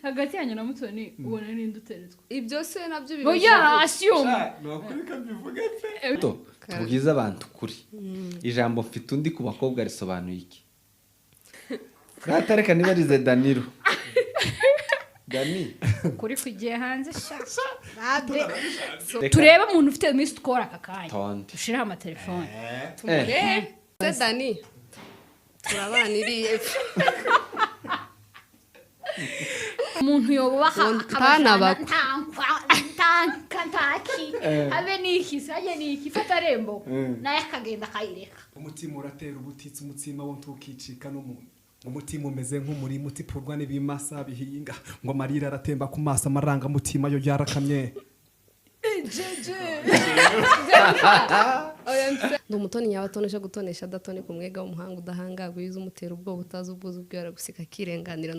hagati yanyu na Mutoni ubona ninde uteretswe ibyo se nabyo bibazo oya assume no kuri kabivuga pe tubwiza abantu kuri ijambo mfite undi ku bakobwa risobanuye iki gatareka nibarize Danilo Dani kuri kugiye hanze babe turebe umuntu ufite miss tukora akakanya ushira ama telefone se Dani turabaniriye umuntu yobaha abana kantaki abe niki saje niki fata rembo naye akagenda kayireka umutima uratera ubutitsi umutsima wo ntukicika n'umuntu umutima umeze nk'umurima utipurwa n'ibimasa bihinga ngo amarira aratemba ku maso amaranga mutima yo yarakamye ndo Mutoni nyabatonesha gutonesha datone ku mwega w'umuhanga udahangagwa yize umutera ubwoba utazi ubwuzu bw'ara gusika kirenganira